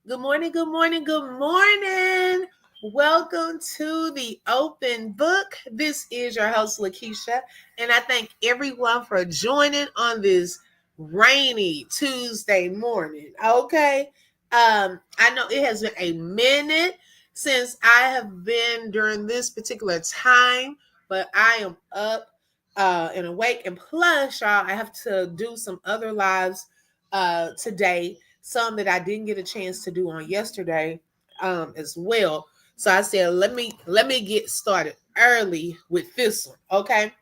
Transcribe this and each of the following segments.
Good morning, good morning, good morning. Welcome to the open book. This is your host, Lakeisha, and I thank everyone for joining on this rainy Tuesday morning. Okay. I know it has been a minute since I have been during this particular time, but I am up and awake. And plus, y'all, I have to do some other lives today, some that I didn't get a chance to do on yesterday as well. So I said, let me get started early with this one. Okay.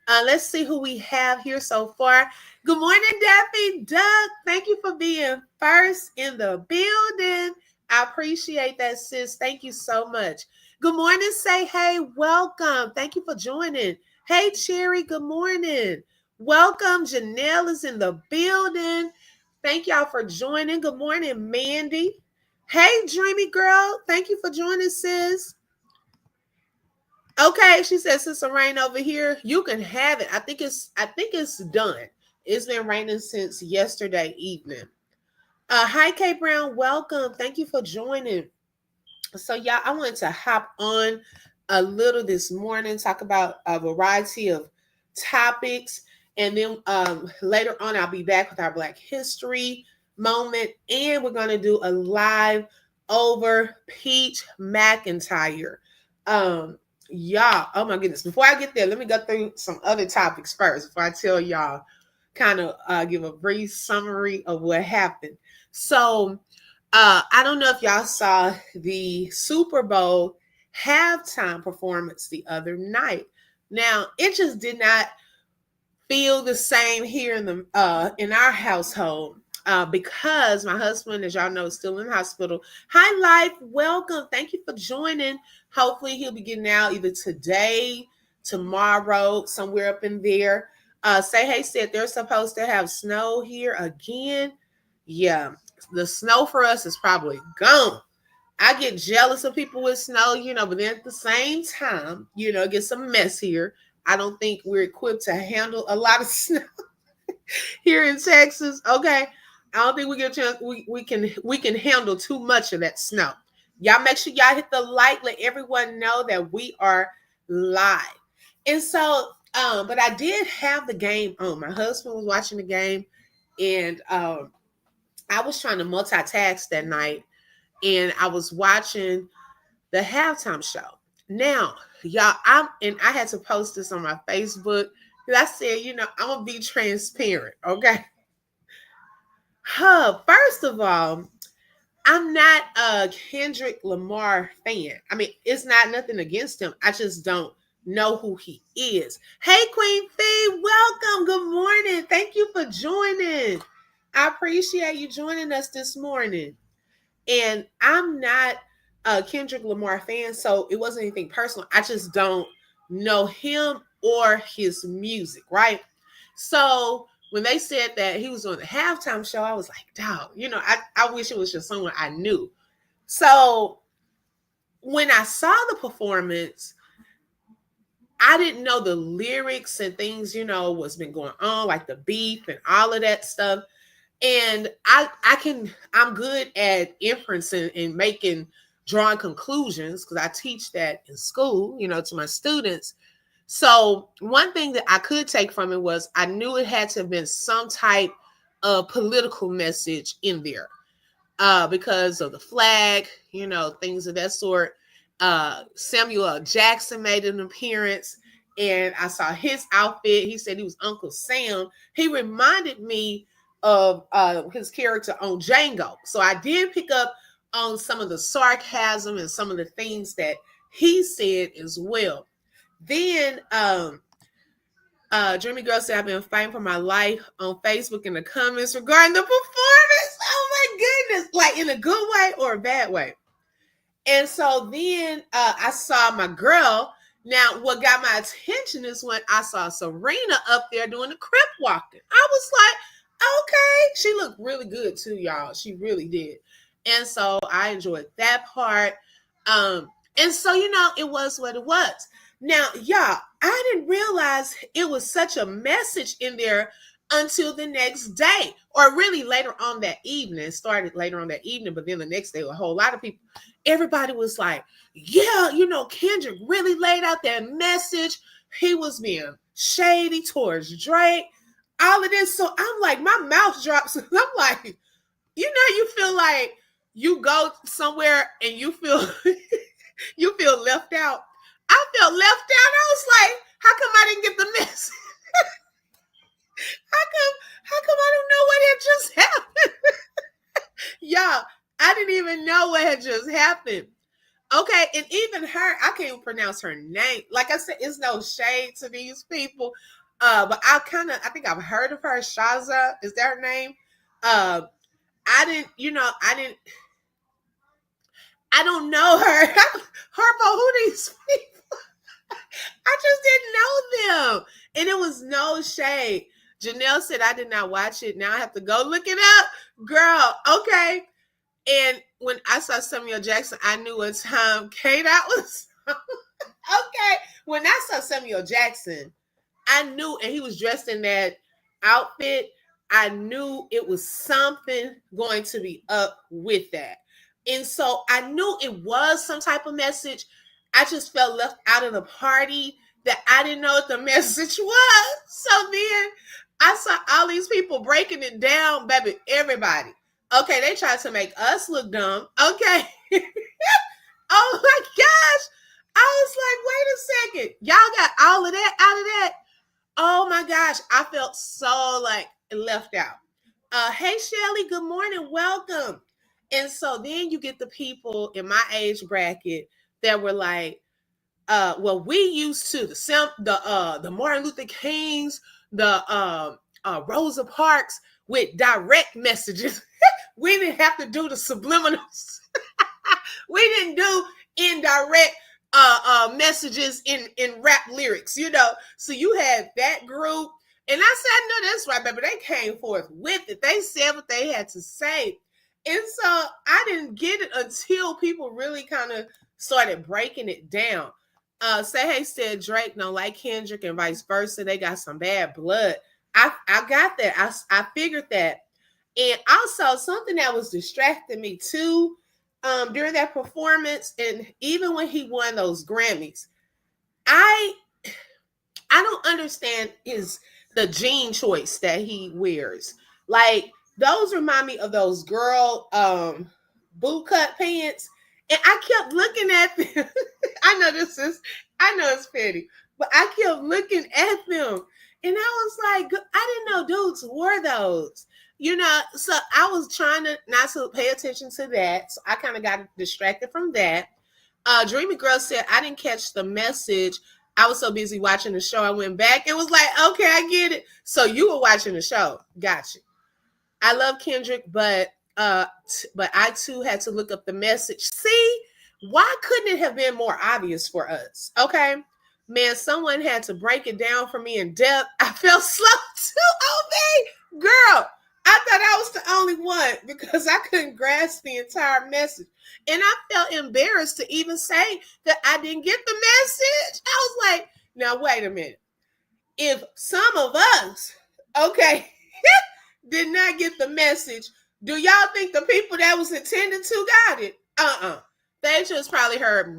Let's see who we have here so far. Good morning, Daffy Duck. Thank you for being first in the building. I appreciate that, sis. Thank you so much. Good morning, say hey, welcome. Thank you for joining. Hey, Cherry, good morning. Welcome. Janelle is in the building. Thank y'all for joining. Good morning, Mandy. Hey, Dreamy Girl. Thank you for joining, sis. Okay, she says since the rain over here, you can have it. I think it's done. It's been raining since yesterday evening. Hi, K Brown. Welcome. Thank you for joining. So, y'all, I wanted to hop on a little this morning, talk about a variety of topics, and then later on, I'll be back with our Black History moment, and we're going to do a live over Peach McIntyre. Y'all, oh my goodness! Before I get there, let me go through some other topics first before I tell y'all, kind of give a brief summary of what happened. So, I don't know if y'all saw the Super Bowl halftime performance the other night. Now, it just did not feel the same here in our household because my husband, as y'all know, is still in the hospital. Hi, Life. Welcome. Thank you for joining. Hopefully, he'll be getting out either today, tomorrow, somewhere up in there. Say Hey said they're supposed to have snow here again. Yeah, the snow for us is probably gone. I get jealous of people with snow, but then at the same time, it gets a mess here. I don't think we're equipped to handle a lot of snow here in Texas. Okay. I don't think we get a chance. We can handle too much of that snow. Y'all make sure y'all hit the like, let everyone know that we are live. And so, but I did have the game on. My husband was watching the game, and I was trying to multitask that night, and I was watching the halftime show. Now, y'all, I had to post this on my Facebook because I said, I'm gonna be transparent, okay? First of all, I'm not a Kendrick Lamar fan. I mean, it's not nothing against him. I just don't know who he is. Hey, Queen Fee, welcome. Good morning. Thank you for joining. I appreciate you joining us this morning. And I'm not a Kendrick Lamar fan, so it wasn't anything personal. I just don't know him or his music, right? So when they said that he was on the halftime show, I was like, dog, I wish it was just someone I knew. So when I saw the performance, I didn't know the lyrics and things, what's been going on, like the beef and all of that stuff. And I'm good at inferencing and making drawing conclusions because I teach that in school, to my students. So one thing that I could take from it was I knew it had to have been some type of political message in there because of the flag, things of that sort. Samuel L. Jackson made an appearance, and I saw his outfit. He said he was Uncle Sam. He reminded me of his character on Django. So I did pick up on some of the sarcasm and some of the things that he said as well. Then Dreamy Girl said, I've been fighting for my life on Facebook in the comments regarding the performance. Oh my goodness. Like in a good way or a bad way. And so then I saw my girl. Now, what got my attention is when I saw Serena up there doing the crip walking. I was like, okay. She looked really good too, y'all. She really did. And so I enjoyed that part. And so, it was what it was. Now, y'all, I didn't realize it was such a message in there until the next day, or really later on that evening. It started later on that evening, but then the next day, a whole lot of people, everybody was like, yeah, Kendrick really laid out that message. He was being shady towards Drake, all of this. So I'm like, my mouth drops. I'm like, you feel like you go somewhere and you feel you feel left out. I felt left out. I was like, how come I didn't get the message? How come I don't know what had just happened? Y'all, I didn't even know what had just happened. Okay, and even her, I can't even pronounce her name. Like I said, it's no shade to these people. But I think I've heard of her. Shaza, is that her name? I don't know her. Harpo, who these people? I just didn't know them. And it was no shade. Janelle said, I did not watch it. Now I have to go look it up. Girl, okay. And when I saw Samuel Jackson, I knew what time Kate out was. Okay. When I saw Samuel Jackson, I knew, and he was dressed in that outfit, I knew it was something going to be up with that. And so I knew it was some type of message. I just felt left out of the party that I didn't know what the message was. So then I saw all these people breaking it down, baby, everybody. Okay, they tried to make us look dumb. Okay. Oh my gosh. I was like, wait a second. Y'all got all of that out of that? Oh my gosh. I felt so like left out. Hey Shelly, good morning. Welcome. And so then you get the people in my age bracket that were like, well, we used to the Martin Luther Kings, the Rosa Parks with direct messages. We didn't have to do the subliminals. We didn't do indirect messages in rap lyrics, So you had that group. And I said, no, that's right, baby. They came forth with it. They said what they had to say. And so I didn't get it until people really kind of started breaking it down. Say Hey said Drake don't like Kendrick and vice versa. They got some bad blood. I got that. I figured that. And also something that was distracting me too during that performance, and even when he won those Grammys, I don't understand the jean choice that he wears. Like, those remind me of those girl boot cut pants. And I kept looking at them. I know it's petty, but I kept looking at them. And I was like, I didn't know dudes wore those. So I was trying to not to pay attention to that. So I kind of got distracted from that. Dreamy Girl said, I didn't catch the message. I was so busy watching the show. I went back and was like, okay, I get it. So you were watching the show. Gotcha. I love Kendrick, but I too had to look up the message. See, why couldn't it have been more obvious for us? Okay. Man, someone had to break it down for me in depth. I felt slow too. Girl, I thought I was the only one because I couldn't grasp the entire message. And I felt embarrassed to even say that I didn't get the message. I was like, now, wait a minute. If some of us, okay, did not get the message, do y'all think the people that was intended to got it? They just probably heard,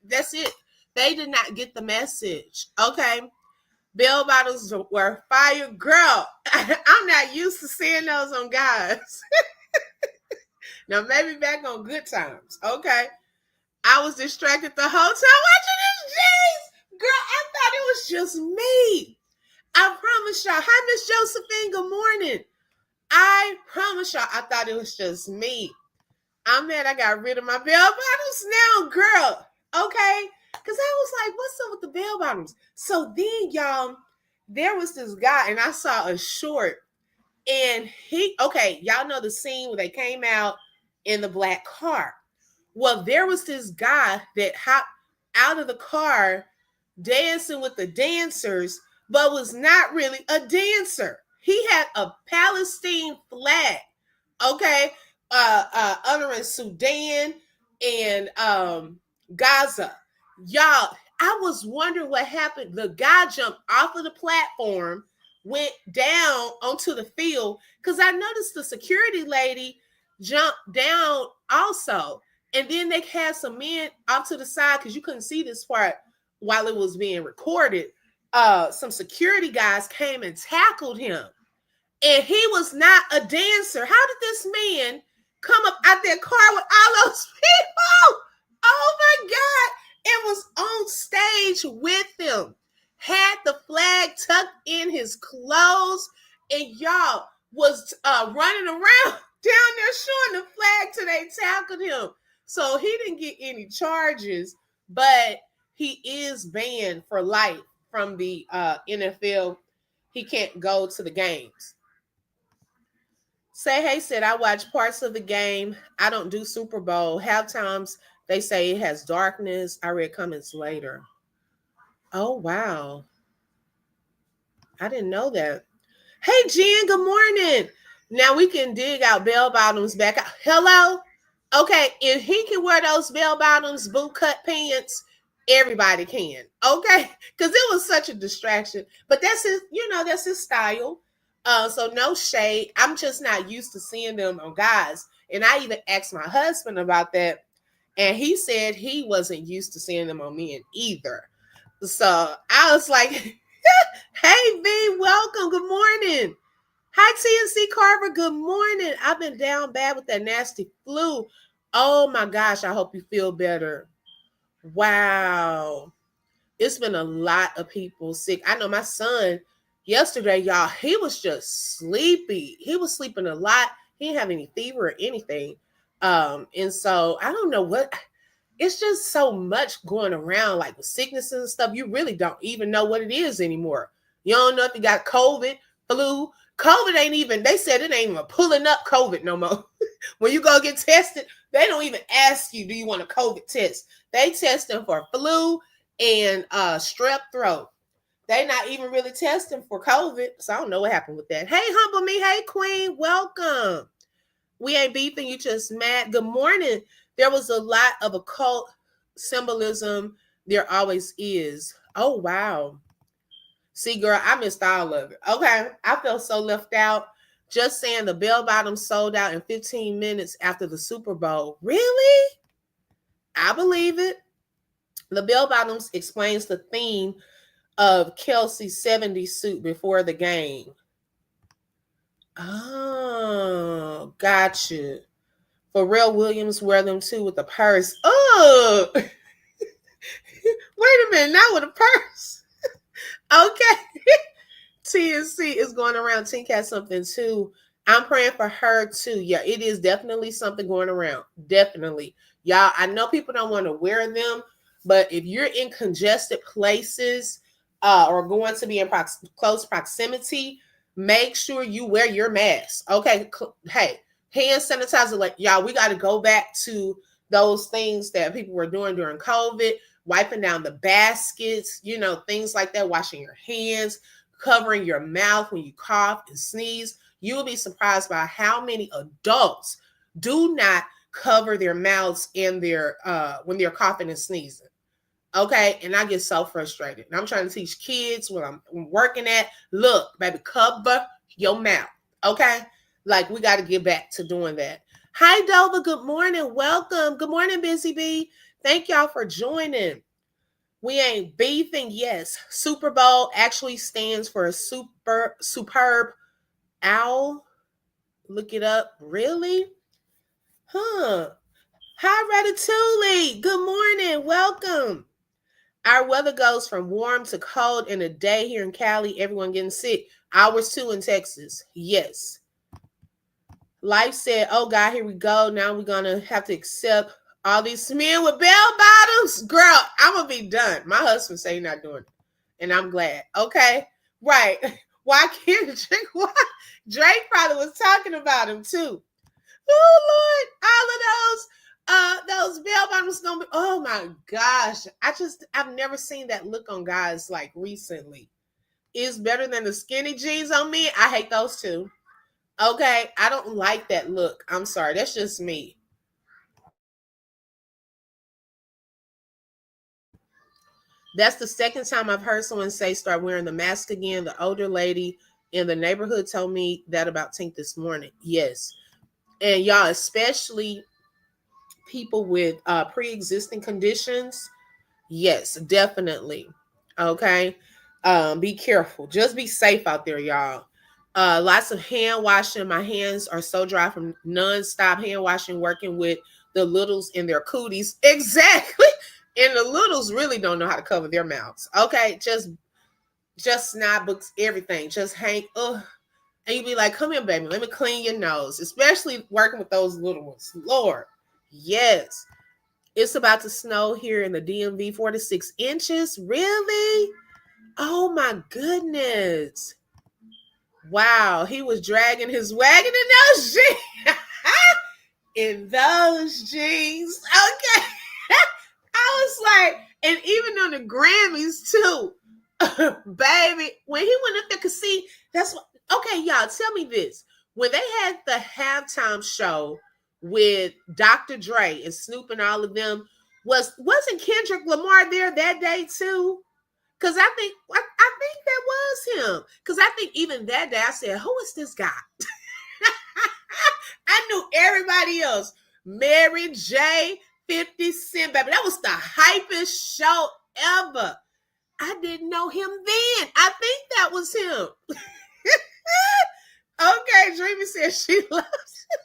that's it. They did not get the message, okay? Bell bottles were fire. Girl, I'm not used to seeing those on guys. Now, maybe back on Good Times, okay? I was distracted the whole time watching this jeans. Girl, I thought it was just me. I promise y'all. Hi, Miss Josephine. Good morning. I promise y'all, I thought it was just me. I'm mad I got rid of my bell bottoms now, girl. Okay? Because I was like, what's up with the bell bottoms? So then, y'all, there was this guy, and I saw a short, and y'all know the scene where they came out in the black car. Well, there was this guy that hopped out of the car dancing with the dancers, but was not really a dancer. He had a Palestine flag, okay, honoring Sudan and Gaza. Y'all, I was wondering what happened. The guy jumped off of the platform, went down onto the field, because I noticed the security lady jumped down also. And then they had some men off to the side, because you couldn't see this part while it was being recorded. Some security guys came and tackled him. And he was not a dancer. How did this man come up out that car with all those people? Oh my God. It was on stage with him. Had the flag tucked in his clothes. And y'all was running around down there showing the flag till they tackled him. So he didn't get any charges, but he is banned for life from the NFL. He can't go to the games. Say Hey said, I watch parts of the game. I don't do Super Bowl. Halftimes they say it has darkness. I read comments later. Oh, wow. I didn't know that. Hey, Jen, good morning. Now we can dig out bell bottoms back out. Hello? Okay, if he can wear those bell bottoms, boot cut pants, everybody can. Okay? Because it was such a distraction. But that's his, that's his style. So no shade. I'm just not used to seeing them on guys. And I even asked my husband about that. And he said he wasn't used to seeing them on men either. So I was like, hey, V, welcome. Good morning. Hi, TNC Carver. Good morning. I've been down bad with that nasty flu. Oh my gosh. I hope you feel better. Wow. It's been a lot of people sick. I know my son yesterday, y'all, he was just sleepy. He was sleeping a lot. He didn't have any fever or anything. And so I don't know what, it's just so much going around, like with sicknesses and stuff. You really don't even know what it is anymore. You don't know if you got COVID, flu. COVID ain't even, they said it ain't even pulling up COVID no more. When you go get tested, they don't even ask you, do you want a COVID test? They testing for flu and strep throat. They not even really testing for COVID. So I don't know what happened with that. Hey, humble me. Hey, queen. Welcome. We ain't beefing. You just mad. Good morning. There was a lot of occult symbolism. There always is. Oh, wow. See, girl, I missed all of it. Okay. I felt so left out. Just saying the bell bottoms sold out in 15 minutes after the Super Bowl. Really? I believe it. The bell bottoms explains the theme of Kelsey's 70s suit before the game. Oh, gotcha. Pharrell Williams wear them too with a purse. Oh, wait a minute, not with a purse. Okay. TNC is going around. Tink has something too. I'm praying for her too. Yeah, it is definitely something going around. Definitely. Y'all, I know people don't want to wear them, but if you're in congested places or going to be in close proximity, make sure you wear your mask. Okay. Hey, hand sanitizer. Like, y'all, we got to go back to those things that people were doing during COVID, wiping down the baskets, things like that, washing your hands, covering your mouth when you cough and sneeze. You will be surprised by how many adults do not cover their mouths and their when they're coughing and sneezing. Okay, and I get so frustrated. And I'm trying to teach kids when I'm working at, look, baby, cover your mouth. Okay, like we got to get back to doing that. Hi, Dova. Good morning. Welcome. Good morning, Busy Bee. Thank y'all for joining. We ain't beefing. Yes, Super Bowl actually stands for a superb owl. Look it up. Really? Huh. Hi, Ratatouille. Good morning. Welcome. Our weather goes from warm to cold in a day here in Cali. Everyone getting sick. Hours too in Texas. Yes. Life said, oh God, here we go. Now we're going to have to accept all these men with bell bottoms. Girl, I'm going to be done. My husband say he's not doing it. And I'm glad. Okay. Right. Why can't Drake? Why? Drake probably was talking about him too. Oh Lord, all of those bell bottoms gonna be, oh my gosh. I've never seen that look on guys like recently. It's better than the skinny jeans on me. I hate those too. Okay, I don't like that look. I'm sorry, that's just me. That's the second time I've heard someone say start wearing the mask again. The older lady in the neighborhood told me that about Tink this morning. Yes. And y'all, especially people with pre-existing conditions, yes, definitely. Okay. Be careful. Just be safe out there, y'all. Lots of hand washing. My hands are so dry from non-stop hand washing, working with the littles in their cooties. Exactly. And the littles really don't know how to cover their mouths. Okay. Just snot books, everything. Just hang. Ugh. And you be like, come here, baby. Let me clean your nose. Especially working with those little ones. Lord. Yes. It's about to snow here in the DMV, 4 to 6 inches. Really? Oh my goodness. Wow. He was dragging his wagon in those jeans. In those jeans. Okay. I was like, and even on the Grammys too. Baby, when he went up there, cause see, that's what, okay, y'all, tell me this. When they had the halftime show with Dr. Dre and Snoop and all of them, wasn't Kendrick Lamar there that day too? Cause I think that was him. Cause I think even that day I said, who is this guy? I knew everybody else. Mary J, 50 Cent, baby. That was the hypest show ever. I didn't know him then. I think that was him. Okay, Dreamy says she loves it.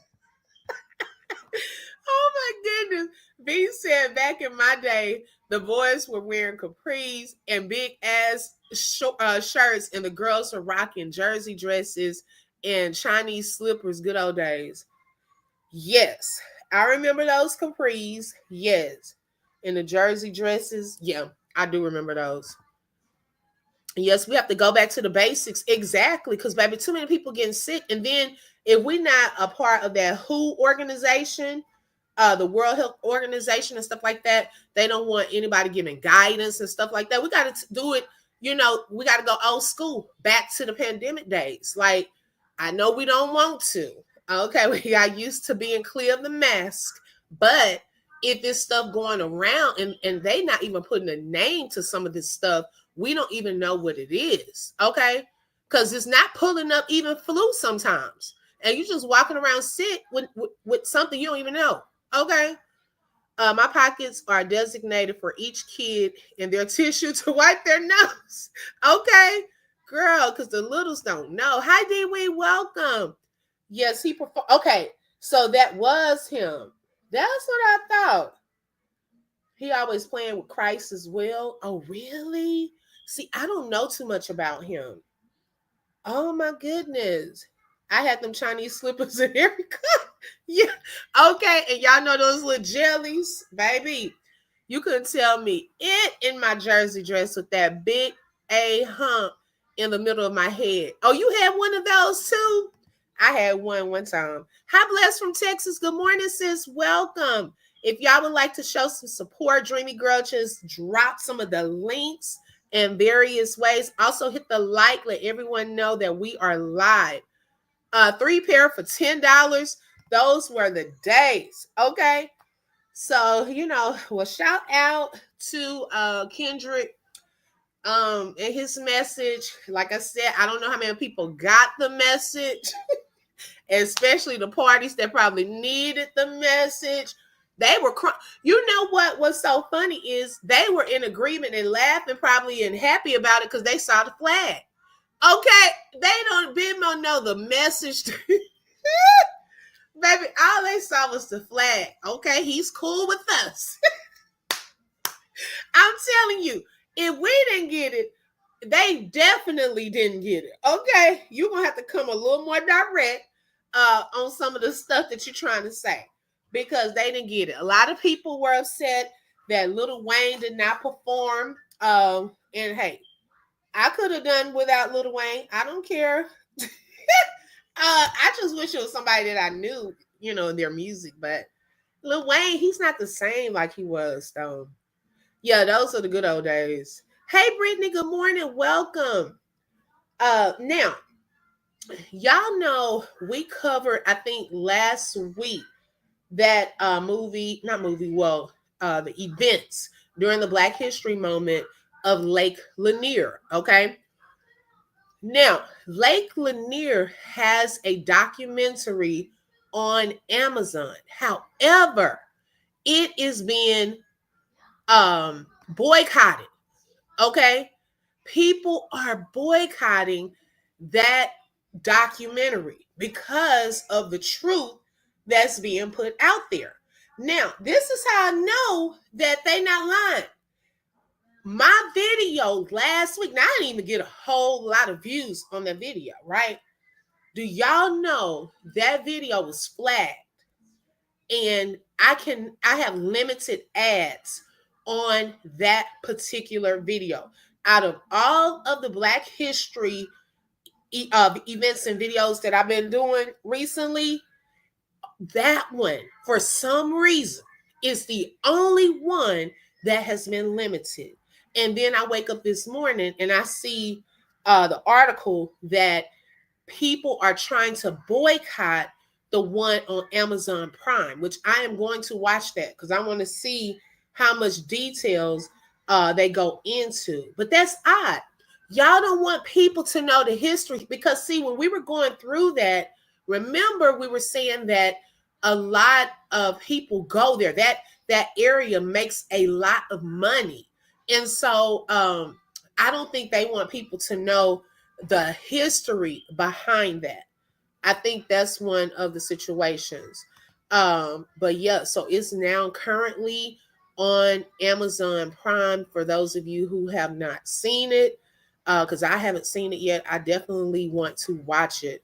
Oh my goodness. B said back in my day, the boys were wearing capris and big ass shirts, and the girls were rocking jersey dresses and Chinese slippers. Good old days. Yes, I remember those capris. Yes, and the jersey dresses. Yeah, I do remember those. Yes, we have to go back to the basics. Exactly, because baby, too many people getting sick, and then if we're not a part of that WHO organization, the World Health Organization and stuff like that, they don't want anybody giving guidance and stuff like that. We got to do it. You know, we got to go old school, back to the pandemic days. Like, I know we don't want to. Okay, we got used to being clear of the mask, but if this stuff going around and they not even putting a name to some of this stuff, we don't even know what it is. Okay, because it's not pulling up even flu sometimes, and you just walking around sick with something you don't even know. Okay. My pockets are designated for each kid and their tissue to wipe their nose. Okay, girl, because the littles don't know. Hi, D. We welcome. Yes, he performed. Okay, so that was him. That's what I thought. He always playing with Christ as well. Oh, really? See, I don't know too much about him. Oh my goodness. I had them Chinese slippers in every color. Yeah. Okay. And y'all know those little jellies, baby. You couldn't tell me it in my jersey dress with that big A hump in the middle of my head. Oh, you had one of those too? I had one time. Hi, Bless from Texas. Good morning, sis. Welcome. If y'all would like to show some support, Dreamy Girl, just drop some of the links in various ways. Also hit the like, let everyone know that we are live. 3 pair for $10. Those were the days. Okay. So, you know, well, shout out to Kendrick and his message. Like I said, I don't know how many people got the message, especially the parties that probably needed the message. They were you know what was so funny is they were in agreement and laughing probably and happy about it because they saw the flag. Okay, they don't know the message. Baby, all they saw was the flag. Okay, he's cool with us. I'm telling you, if we didn't get it, they definitely didn't get it. Okay, you're gonna have to come a little more direct on some of the stuff that you're trying to say because they didn't get it. A lot of people were upset that Lil Wayne did not perform. And hey, I could have done without Lil Wayne. I don't care. I just wish it was somebody that I knew, you know, their music. But Lil Wayne, he's not the same like he was, though. Yeah, those are the good old days. Hey, Brittany, good morning. Welcome. Now, y'all know we covered, I think, last week that the events during the Black History Moment of Lake Lanier. Okay. Now, Lake Lanier has a documentary on Amazon. However, it is being boycotted. Okay. People are boycotting that documentary because of the truth that's being put out there. Now, this is how I know that they not lying. My video last week, now I didn't even get a whole lot of views on that video, right? Do y'all know that video was flagged? And I have limited ads on that particular video. Out of all of the Black History events and videos that I've been doing recently, that one, for some reason, is the only one that has been limited. And then I wake up this morning and I see the article that people are trying to boycott the one on Amazon Prime, which I am going to watch that because I want to see how much details they go into. But that's odd. Y'all don't want people to know the history because, see, when we were going through that, remember we were saying that a lot of people go there. That area makes a lot of money. And so I don't think they want people to know the history behind that. I think that's one of the situations. But yeah, so it's now currently on Amazon Prime for those of you who have not seen it. Because I haven't seen it yet. I definitely want to watch it.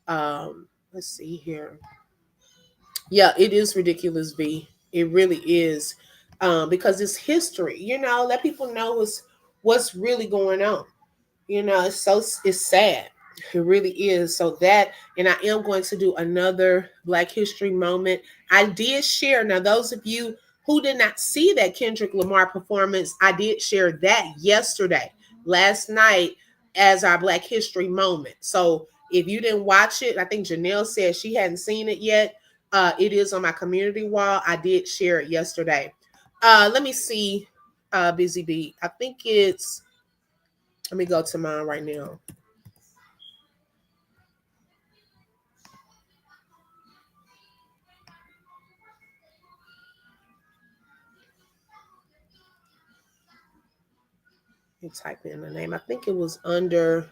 Let's see here. Yeah, it is ridiculous, V. It really is. Because it's history, let people know what's really going on. It's sad. It really is. So that, and I am going to do another Black History moment. I did share. Now, those of you who did not see that Kendrick Lamar performance, I did share that last night, as our Black History moment. So if you didn't watch it, I think Janelle said she hadn't seen it yet. It is on my community wall. I did share it yesterday. Let me see, Busy Bee. I think it's, let me go to mine right now. Let me type in the name. I think it was under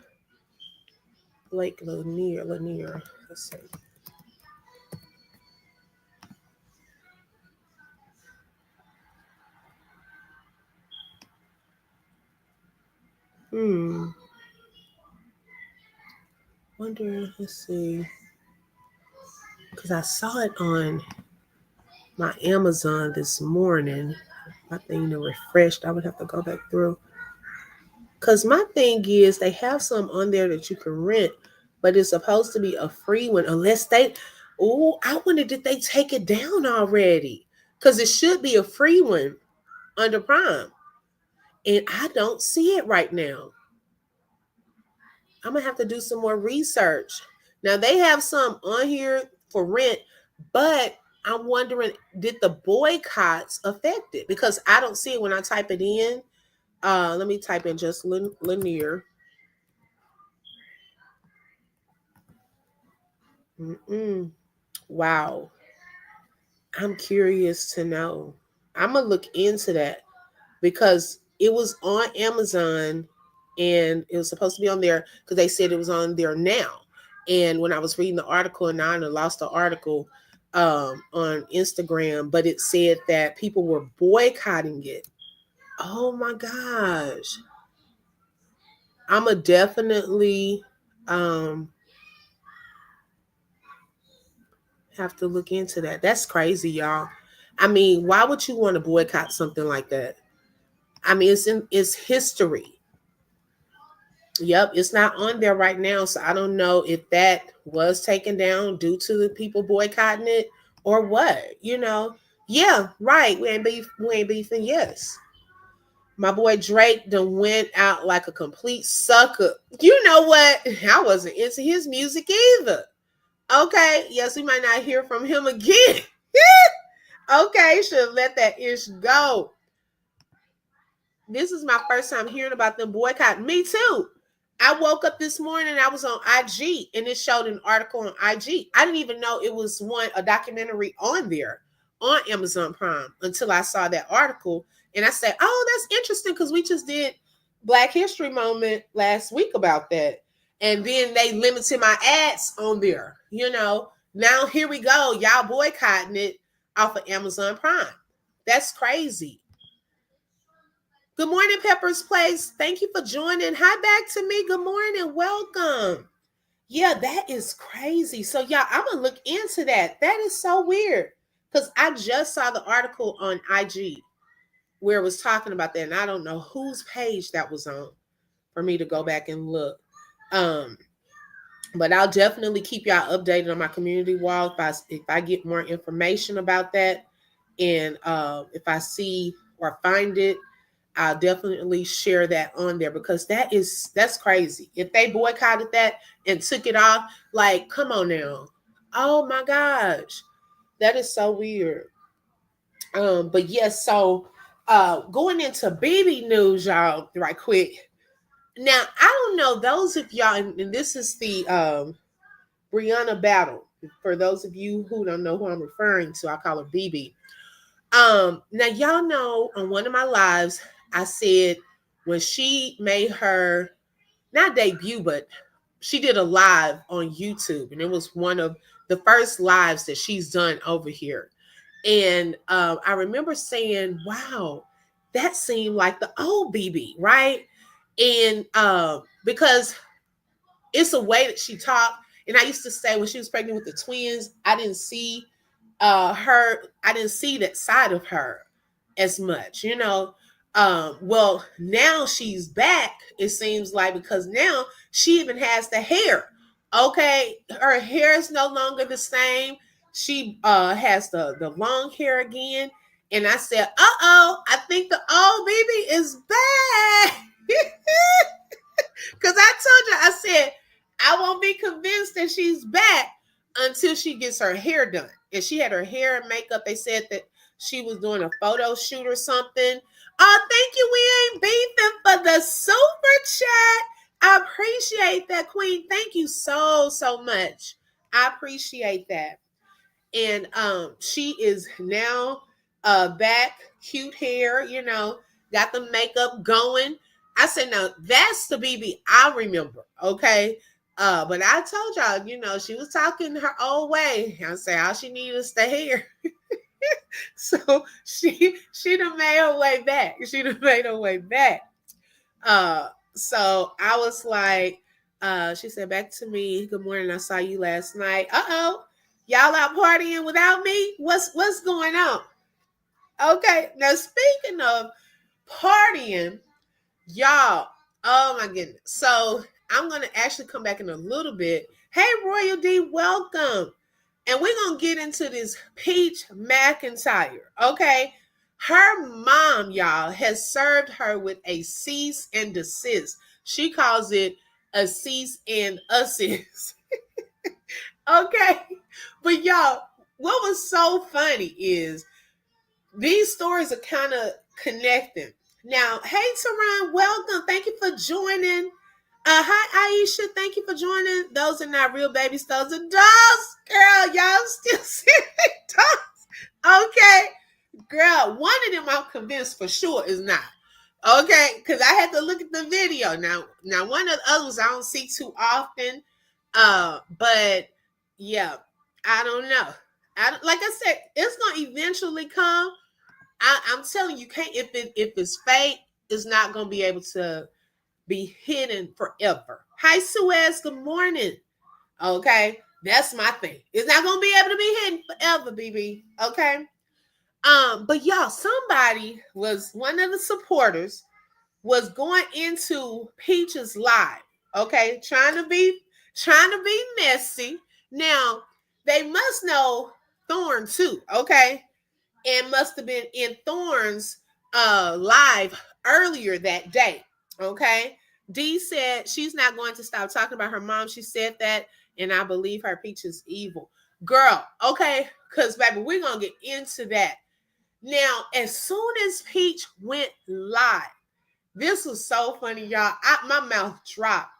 Lake Lanier. Let's see. Wonder, let's see. Because I saw it on my Amazon this morning. My thing to refreshed. I would have to go back through. Because my thing is, they have some on there that you can rent, but it's supposed to be a free one unless I wonder, did they take it down already? Because it should be a free one under Prime. And I don't see it right now. I'm going to have to do some more research. Now, they have some on here for rent, but I'm wondering, did the boycotts affect it? Because I don't see it when I type it in. Let me type in just Lanier. Wow. I'm curious to know. I'm going to look into that because it was on Amazon and it was supposed to be on there because they said it was on there now. And when I was reading the article, and I lost the article on Instagram, but it said that people were boycotting it. Oh my gosh. I'm a definitely have to look into that. That's crazy, y'all. I mean, why would you want to boycott something like that? I mean, it's history. Yep, it's not on there right now, so I don't know if that was taken down due to the people boycotting it or what. Yeah, right. We ain't beefing. Yes, my boy Drake done went out like a complete sucker. You know what? I wasn't into his music either. Okay, yes, we might not hear from him again. Okay, should have let that ish go. This is my first time hearing about them boycott. Me too. I woke up this morning, I was on IG and it showed an article on IG. I didn't even know it was a documentary on there on Amazon Prime until I saw that article. And I said, oh, that's interesting because we just did Black History Moment last week about that. And then they limited my ads on there. Now here we go. Y'all boycotting it off of Amazon Prime. That's crazy. Good morning, Pepper's Place. Thank you for joining. Hi back to me. Good morning. Welcome. Yeah, that is crazy. So, y'all, I'm going to look into that. That is so weird because I just saw the article on IG where it was talking about that, and I don't know whose page that was on for me to go back and look. But I'll definitely keep y'all updated on my community wall if I get more information about that, and if I see or find it, I'll definitely share that on there because that's crazy. If they boycotted that and took it off, like, come on now. Oh my gosh. That is so weird. But yes, so going into BB news, y'all, right quick. Now, I don't know those of y'all, and this is the Brianna battle. For those of you who don't know who I'm referring to, I call her BB. Now y'all know on one of my lives, I said when she made her not debut, but she did a live on YouTube, and it was one of the first lives that she's done over here. And I remember saying, "Wow, that seemed like the old BB, right?" And because it's a way that she talked, and I used to say when she was pregnant with the twins, I didn't see I didn't see that side of her as much. Well, now she's back, it seems like, because now she even has the hair. Okay, her hair is no longer the same. She has the long hair again. And I said, I think the old baby is back. Because I told you, I said, I won't be convinced that she's back until she gets her hair done. And she had her hair and makeup. They said that she was doing a photo shoot or something. Oh, thank you. We ain't beefing for the super chat. I appreciate that, Queen. Thank you so much. I appreciate that. And she is now back, cute hair, got the makeup going. I said, no, that's the BB I remember. Okay. But I told y'all, she was talking her old way. I said, all she needed is the hair. So she done made her way back. She done made her way back. So I was like, she said back to me, good morning, I saw you last night. Y'all out partying without me? What's going on? Okay, now speaking of partying, y'all, oh my goodness. So I'm going to actually come back in a little bit. Hey, Royal D, welcome. And we're going to get into this Peach McIntyre, okay? Her mom, y'all, has served her with a cease and desist. She calls it a cease and assist. Okay? But y'all, what was so funny is these stories are kind of connecting. Now, hey, Teron, welcome. Thank you for joining. Hi, Aisha. Thank you for joining. Those are not real babies. Those are dolls. Girl, y'all still seeing dolls. Okay. Girl, one of them I'm convinced for sure is not. Okay. Because I had to look at the video. Now, one of the others I don't see too often. But yeah, I don't know. Like I said, it's going to eventually come. I'm telling you, can't if it's fake, it's not going to be able to be hidden forever. Hi, Suez. Good morning. Okay, that's my thing. It's not going to be able to be hidden forever, BB. Okay. But y'all, somebody was one of the supporters was going into Peach's live. Okay, trying to be messy. Now they must know Thorn too. Okay, and must have been in Thorn's live earlier that day. Okay. Dee said she's not going to stop talking about her mom. She said that, and I believe her. Peach is evil. Girl, okay, because baby, we're gonna get into that. Now, as soon as Peach went live, This was so funny, y'all. My mouth dropped.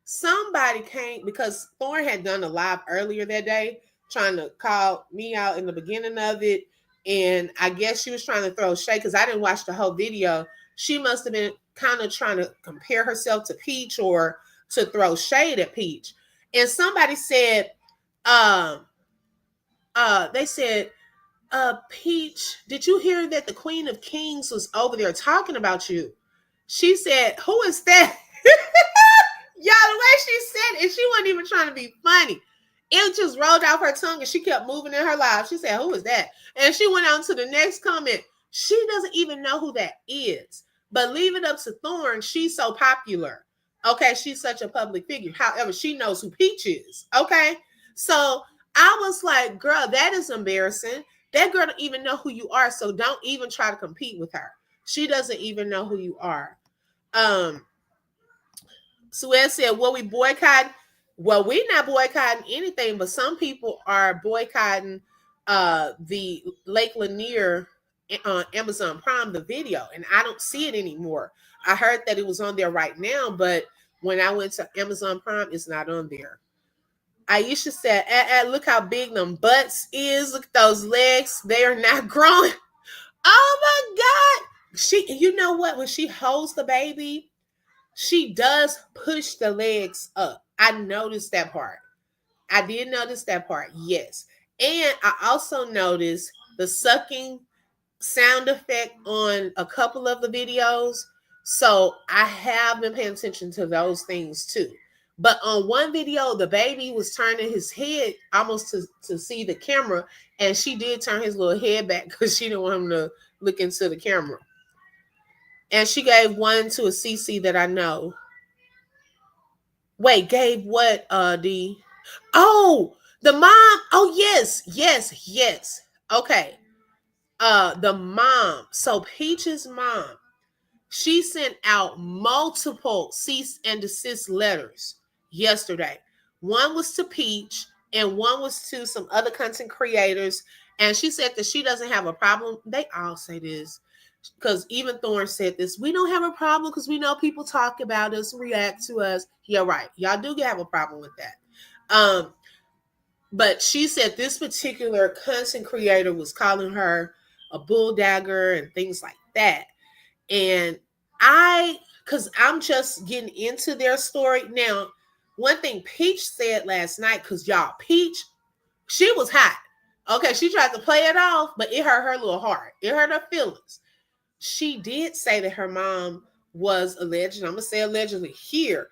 Somebody came because Thorne had done a live earlier that day, trying to call me out in the beginning of it. And I guess she was trying to throw shade because I didn't watch the whole video. She must have been kind of trying to compare herself to Peach or to throw shade at Peach. And somebody said, they said, Peach, did you hear that the Queen of Kings was over there talking about you? She said, who is that? Y'all, the way she said it, she wasn't even trying to be funny. It just rolled off her tongue and she kept moving in her life. She said, who is that? And she went on to the next comment. She doesn't even know who that is. But leave it up to Thorne. She's so popular. Okay, she's such a public figure. However, she knows who Peach is. Okay, so I was like, girl, that is embarrassing. That girl don't even know who you are, so don't even try to compete with her. She doesn't even know who you are. Suez said, "Well, we boycott." Well, we're not boycotting anything, but some people are boycotting the Lake Lanier on Amazon Prime, the video, and I don't see it anymore. I heard that it was on there right now, but when I went to Amazon Prime, it's not on there. Aisha said, look how big them butts is. Look at those legs. They are not growing. Oh my God. You know what? When she holds the baby, she does push the legs up. I noticed that part. I did notice that part. Yes. And I also noticed the sucking sound effect on a couple of the videos. So I have been paying attention to those things too. But on one video, the baby was turning his head almost to see the camera. And she did turn his little head back because she didn't want him to look into the camera. And she gave one to a CC that I know. Wait, gave what, D? Oh, the mom. Oh, yes. Okay. The mom. So Peach's mom, she sent out multiple cease and desist letters yesterday. One was to Peach and one was to some other content creators. And she said that she doesn't have a problem. They all say this because even Thorne said this. We don't have a problem because we know people talk about us, react to us. Yeah, right. Y'all do have a problem with that. But she said this particular content creator was calling her a bulldagger and things like that. And because I'm just getting into their story. Now, one thing Peach said last night, because y'all, Peach, she was hot. Okay, she tried to play it off, but it hurt her little heart. It hurt her feelings. She did say that her mom was alleged, I'm going to say allegedly here,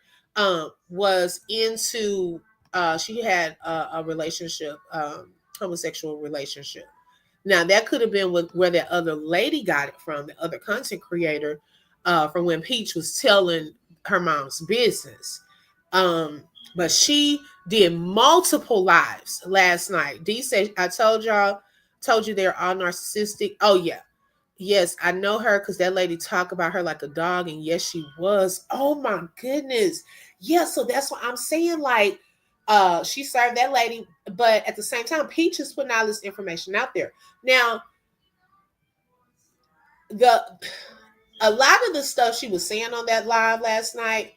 was into, she had a relationship, homosexual relationship. Now, that could have been where that other lady got it from, the other content creator, from when Peach was telling her mom's business. But she did multiple lives last night. D said, I told you they're all narcissistic. Oh, yeah. Yes, I know her because that lady talked about her like a dog. And yes, she was. Oh, my goodness. Yeah, so that's what I'm saying. Like, she served that lady, but at the same time, Peach is putting all this information out there. Now, a lot of the stuff she was saying on that live last night,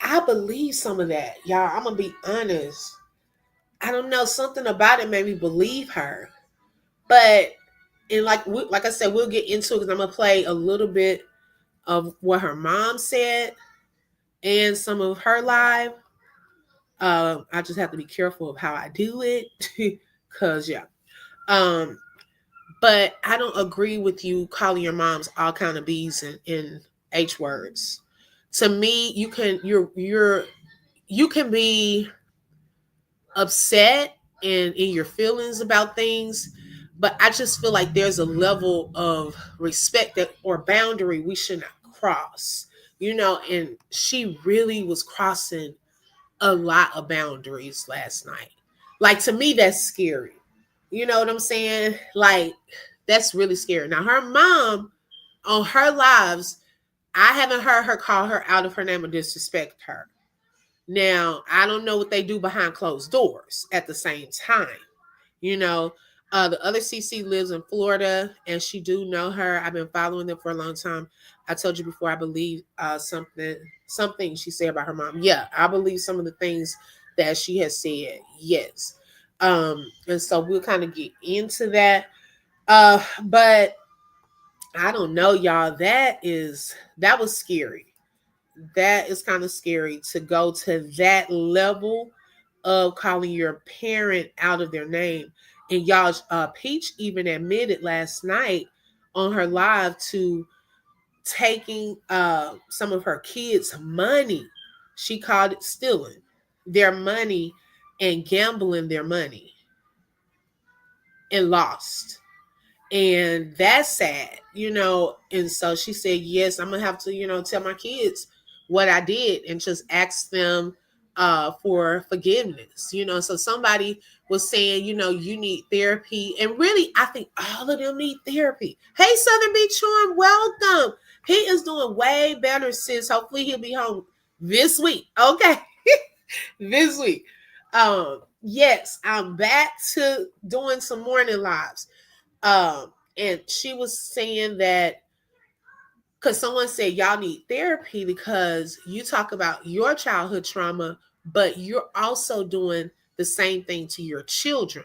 I believe some of that, y'all. I'm gonna be honest. I don't know, something about it made me believe her, but and like I said, we'll get into it because I'm gonna play a little bit of what her mom said and some of her live. I just have to be careful of how I do it because yeah. But I don't agree with you calling your moms all kind of B's and H words. To me, you can be upset and in your feelings about things, but I just feel like there's a level of respect that or boundary we should not cross. And she really was crossing a lot of boundaries last night. Like, to me, that's scary. You know what I'm saying? Like, that's really scary. Now, her mom on her lives, I haven't heard her call her out of her name or disrespect her. Now, I don't know what they do behind closed doors at the same time. The other CC lives in Florida, and she do know her. I've been following them for a long time. I told you before, I believe something she said about her mom. Yeah, I believe some of the things that she has said. Yes. And so we'll kind of get into that. But I don't know, y'all. That was scary. That is kind of scary to go to that level of calling your parent out of their name. And y'all, Peach even admitted last night on her live to taking some of her kids' money. She called it stealing their money and gambling their money and lost. And that's sad, And so she said, yes, I'm gonna have to, tell my kids what I did and just ask them for forgiveness, So somebody was saying, you need therapy. And really, I think all of them need therapy. Hey, Southern Beach Charm, welcome. He is doing way better, sis. Hopefully he'll be home this week. Okay. This week. Yes, I'm back to doing some morning lives. And she was saying that because someone said y'all need therapy because you talk about your childhood trauma, but you're also doing the same thing to your children.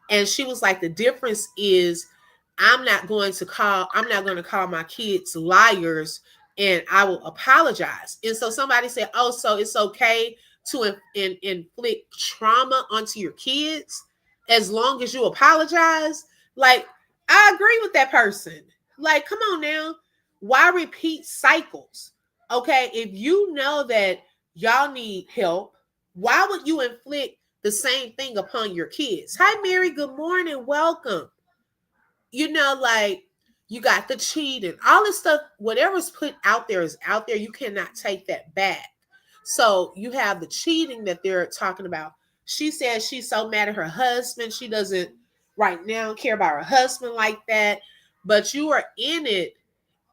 And she was like, the difference is I'm not going to call my kids liars, and I will apologize. And so somebody said, oh, so it's okay to inflict trauma onto your kids as long as you apologize. Like, I agree with that person. Like, come on now. Why repeat cycles? Okay, if you know that y'all need help, why would you inflict the same thing upon your kids? Hi, Mary. Good morning. Welcome. Like, you got the cheating, all this stuff, whatever's put out there is out there. You cannot take that back. So you have the cheating that they're talking about. She says she's so mad at her husband. She doesn't right now care about her husband like that. But you are in it,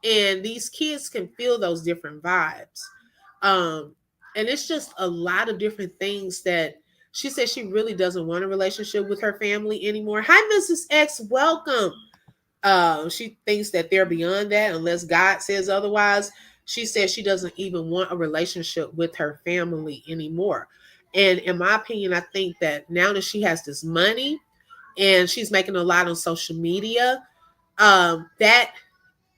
and these kids can feel those different vibes. And it's just a lot of different things that she says she really doesn't want a relationship with her family anymore. Hi, Mrs. X. Welcome. She thinks that they're beyond that unless God says otherwise. She says she doesn't even want a relationship with her family anymore. And in my opinion, I think that now that she has this money and she's making a lot on social media, that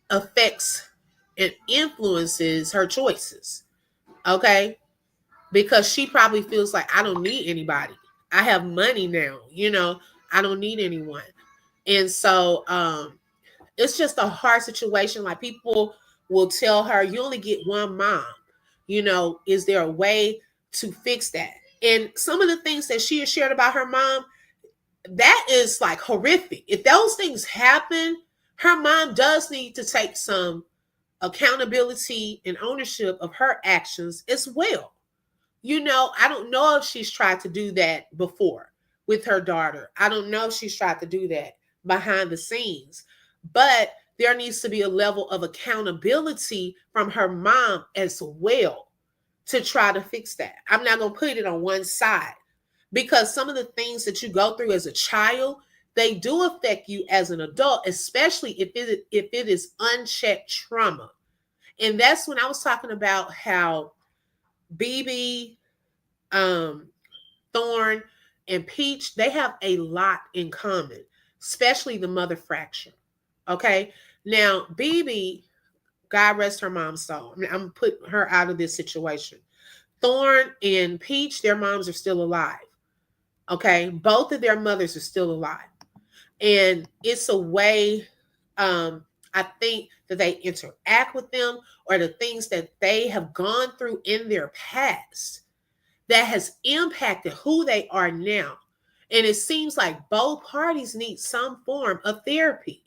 affects and influences her choices. Okay. Because she probably feels like, I don't need anybody. I have money now, I don't need anyone. And so it's just a hard situation. Like, people will tell her, you only get one mom. Is there a way to fix that? And some of the things that she has shared about her mom, that is like horrific. If those things happen, her mom does need to take some accountability and ownership of her actions as well. I don't know if she's tried to do that before with her daughter. I don't know if she's tried to do that behind the scenes, but there needs to be a level of accountability from her mom as well to try to fix that. I'm not going to put it on one side, because some of the things that you go through as a child, they do affect you as an adult, especially if it is unchecked trauma. And that's when I was talking about how BB, Thorn, and Peach, they have a lot in common, especially the mother fracture. Okay. Now, BB, God rest her mom's soul. I'm putting her out of this situation. Thorn and Peach, their moms are still alive. Okay. Both of their mothers are still alive. And it's a way, I think, that they interact with them, or the things that they have gone through in their past that has impacted who they are now. And it seems like both parties need some form of therapy.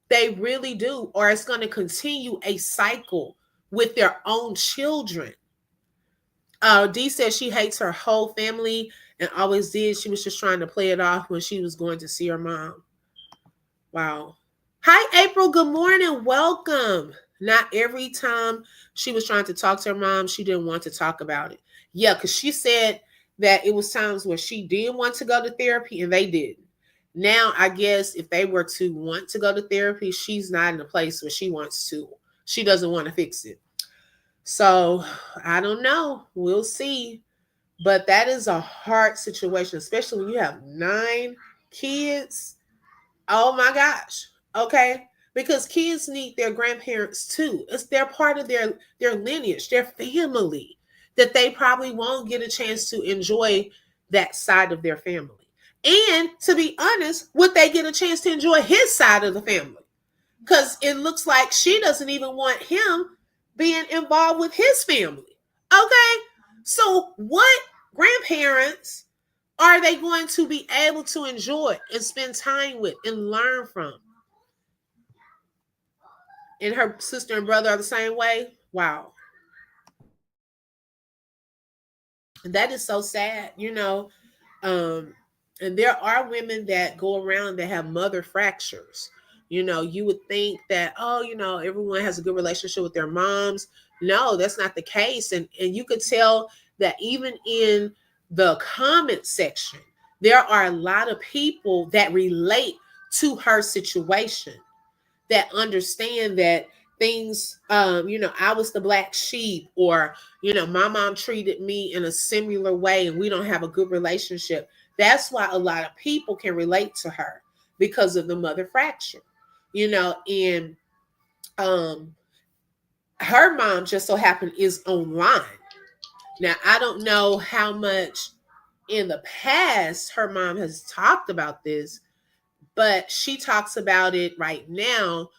They really do, or it's going to continue a cycle with their own children. Dee says she hates her whole family and always did. She was just trying to play it off when she was going to see her mom. Wow. Hi, April. Good morning. Welcome. Not every time she was trying to talk to her mom, she didn't want to talk about it. Yeah, because she said that it was times where she did want to go to therapy and they didn't. Now, I guess if they were to want to go to therapy, she's not in a place where she wants to. She doesn't want to fix it. So I don't know. We'll see. But that is a hard situation, especially when you have 9 kids. Oh my gosh. Okay. Because kids need their grandparents too. It's they're part of their lineage, their family, that they probably won't get a chance to enjoy that side of their family. And to be honest, would they get a chance to enjoy his side of the family? Because it looks like she doesn't even want him being involved with his family. Okay. So what grandparents are they going to be able to enjoy and spend time with and learn from? And her sister and brother are the same way. Wow. And that is so sad, Um, and there are women that go around that have mother fractures. You would think that, oh, everyone has a good relationship with their moms. No, that's not the case. And you could tell that even in the comment section, there are a lot of people that relate to her situation, that understand that things, I was the black sheep, or my mom treated me in a similar way and we don't have a good relationship. That's why a lot of people can relate to her, because of the mother fracture. And her mom just so happened is online. Now, I don't know how much in the past her mom has talked about this, but she talks about it right now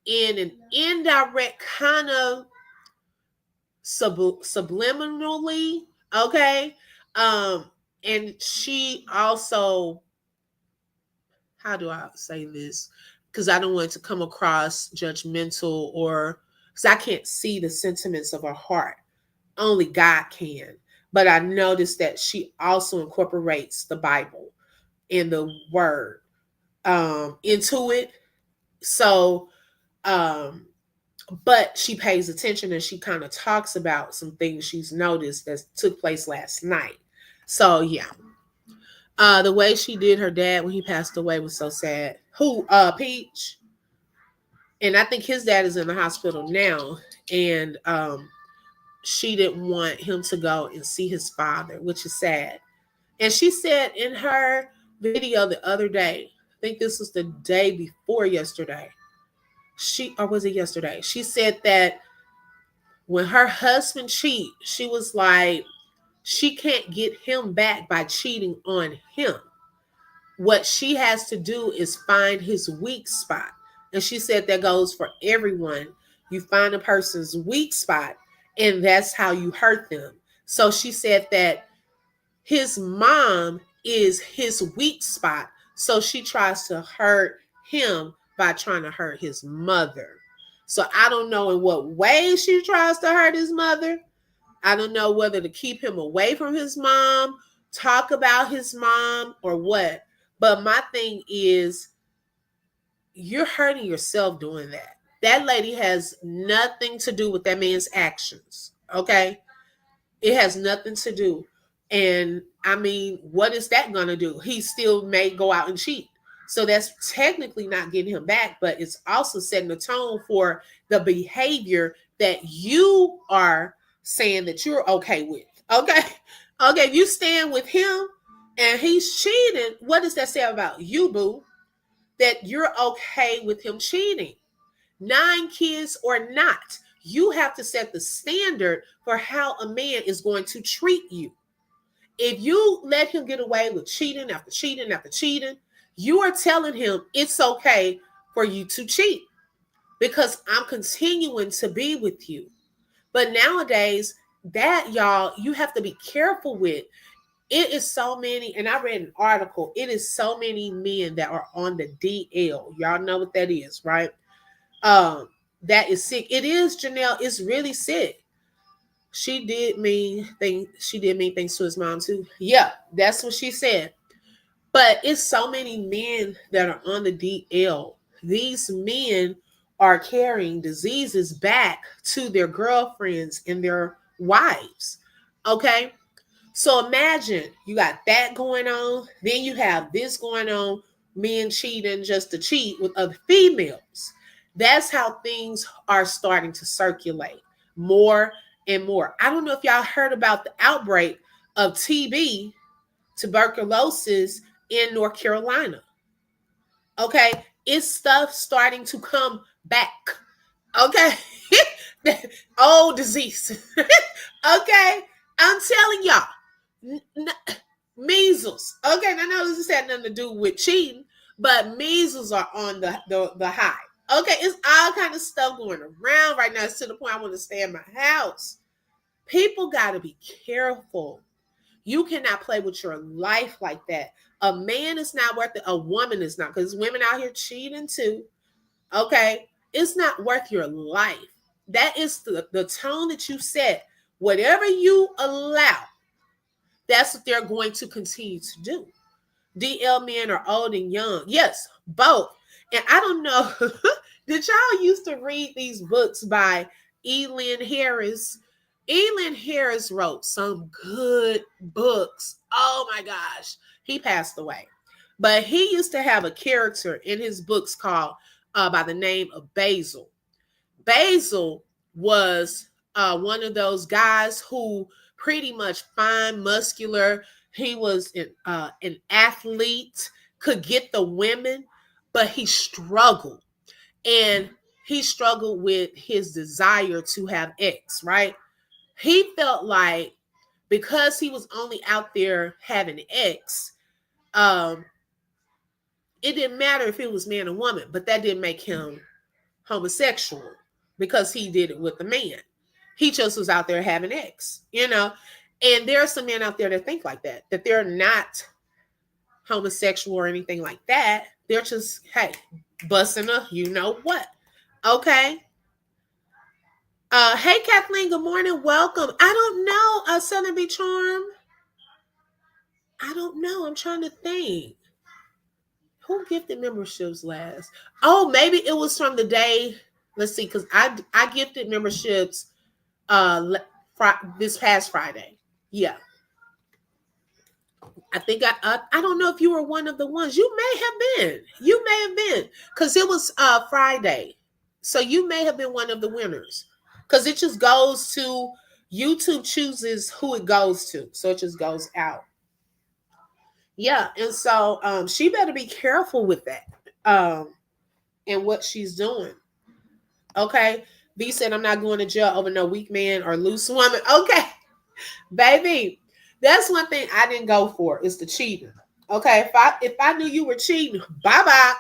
in an indirect kind of subliminally. Okay. And she also, how do I say this? Because I don't want it to come across judgmental, or because I can't see the sentiments of her heart. Only God can. But I noticed that she also incorporates the Bible and the word into it. So, but she pays attention and she kind of talks about some things she's noticed that took place last night. So yeah. The way she did her dad when he passed away was so sad. Who, Peach? And I think his dad is in the hospital now. And she didn't want him to go and see his father, which is sad. And she said in her video the other day, I think this was the day before yesterday. Or was it yesterday? She said that when her husband cheat, she was like, she can't get him back by cheating on him. What she has to do is find his weak spot. And she said that goes for everyone. You find a person's weak spot, and that's how you hurt them. So she said that his mom is his weak spot. So she tries to hurt him by trying to hurt his mother. So I don't know in what way she tries to hurt his mother. I don't know whether to keep him away from his mom, talk about his mom, or what. But my thing is, you're hurting yourself doing that. That lady has nothing to do with that man's actions. Okay? It has nothing to do. And I mean, what is that going to do? He still may go out and cheat. So that's technically not getting him back, but it's also setting the tone for the behavior that you are saying that you're okay with. Okay. Okay. If you stand with him and he's cheating, what does that say about you, boo? That you're okay with him cheating. 9 kids or not, you have to set the standard for how a man is going to treat you. If you let him get away with cheating after cheating after cheating, you are telling him it's okay for you to cheat because I'm continuing to be with you. But nowadays, that, y'all, you have to be careful with. It is so many, and I read an article, it is so many men that are on the DL. Y'all know what that is, right? That is sick. It is, Janelle. It's really sick. She did mean things to his mom too. Yeah, that's what she said. But it's so many men that are on the DL. These men are carrying diseases back to their girlfriends and their wives. Okay? So imagine you got that going on, then you have this going on. men cheating just to cheat with other females. That's how things are starting to circulate more and more. I don't know if y'all heard about the outbreak of TB, tuberculosis, in North Carolina. Okay, it's stuff starting to come back. Okay, old disease. Okay, I'm telling y'all, measles. Okay, I know this had nothing to do with cheating, but measles are on the high. Okay, it's all kind of stuff going around right now. It's to the point I want to stay in my house. People got to be careful. You cannot play with your life like that. A man is not worth it. A woman is not, because women out here cheating too. Okay, it's not worth your life. That is the tone that you set. Whatever you allow, that's what they're going to continue to do. DL men are old and young. Yes, both. And I don't know, did y'all used to read these books by Elin Harris? Elin Harris wrote some good books. Oh my gosh. He passed away. But he used to have a character in his books called by the name of Basil. Basil was one of those guys who pretty much fine, muscular. He was an athlete, could get the women, but he struggled. And he struggled with his desire to have X, right? He felt like because he was only out there having X, it didn't matter if it was man or woman, but that didn't make him homosexual because he did it with a man. He just was out there having X, you know? And there are some men out there that think like that they're not homosexual or anything like that. They're just, hey, busting a you know what. Okay. Hey Kathleen, good morning. Welcome. I don't know, Southern Be Charm. I don't know. I'm trying to think. Who gifted memberships last? Oh, maybe it was from the day. Let's see, because I gifted memberships this past Friday. Yeah. I think I don't know if you were one of the ones. You may have been. You may have been. Because it was Friday. So you may have been one of the winners. Because it just goes to YouTube chooses who it goes to. So it just goes out. Yeah. And so she better be careful with that. And what she's doing. Okay. B said, I'm not going to jail over no weak man or loose woman. Okay. Baby, that's one thing I didn't go for is the cheating. Okay. If I knew you were cheating, bye-bye.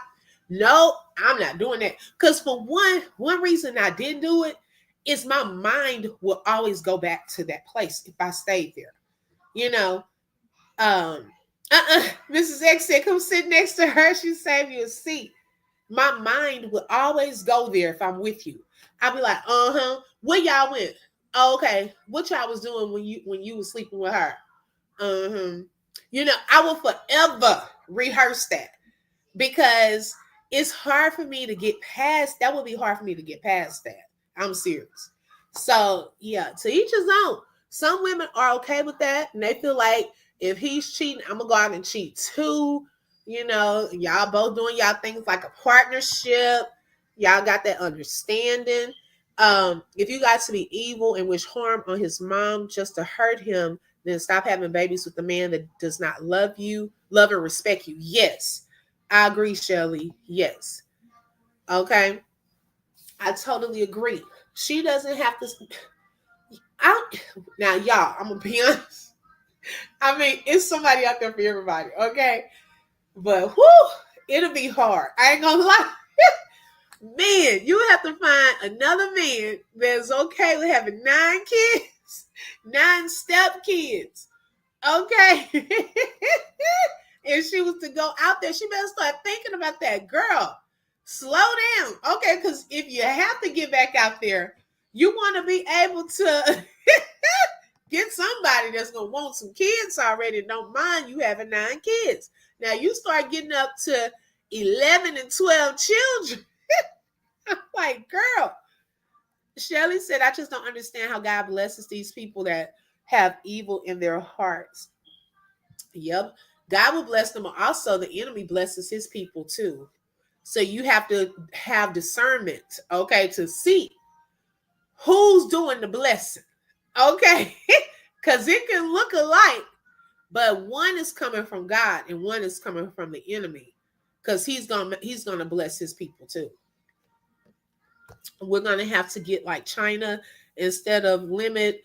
No, I'm not doing that. Because for one reason I didn't do it is my mind will always go back to that place if I stayed there. You know, Mrs. X said, come sit next to her. She saved you a seat. My mind will always go there if I'm with you. I'll be like, where y'all went? Oh, okay. What y'all was doing when you was sleeping with her? You know, I will forever rehearse that because it's hard for me to get past. That would be hard for me to get past that. I'm serious. So yeah, to each his own. Some women are okay with that, and they feel like if he's cheating, I'm gonna go out and cheat too. You know, y'all both doing y'all things like a partnership. Y'all got that understanding. If you got to be evil and wish harm on his mom just to hurt him, then stop having babies with a man that does not love you, love and respect you. Yes, I agree, Shelly. Yes. Okay. I totally agree. She doesn't have to. Now, y'all, I'm gonna be honest. I mean, it's somebody out there for everybody, okay? But whoo, it'll be hard. I ain't gonna lie. Man, you have to find another man that's okay with having 9 kids, 9 step kids. Okay. If she was to go out there, she better start thinking about that. Girl, slow down. Okay, because if you have to get back out there, you want to be able to get somebody that's going to want some kids already and don't mind you having 9 kids. Now, you start getting up to 11 and 12 children. I'm like, girl. Shelly said, I just don't understand how God blesses these people that have evil in their hearts. Yep. God will bless them. Also, the enemy blesses his people too. So you have to have discernment, okay, to see who's doing the blessing, okay? Because it can look alike, but one is coming from God and one is coming from the enemy, because he's gonna bless his people too. We're gonna have to get like China. Instead of limit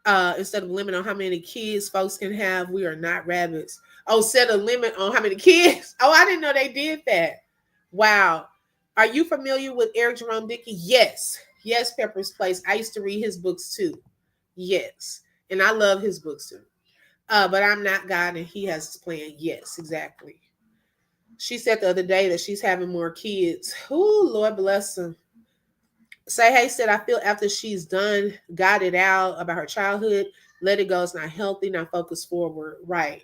on how many kids folks can have, we are not rabbits. Oh, set a limit on how many kids. Oh, I didn't know they did that. Wow. Are you familiar with Eric Jerome Dickey? Yes. Yes, Pepper's Place. I used to read his books too. Yes. And I love his books too. But I'm not God and he has his plan. Yes, exactly. She said the other day that she's having more kids. Ooh, Lord bless them. Say, hey, said, I feel after she's done, got it out about her childhood, let it go. It's not healthy, not focus forward. Right.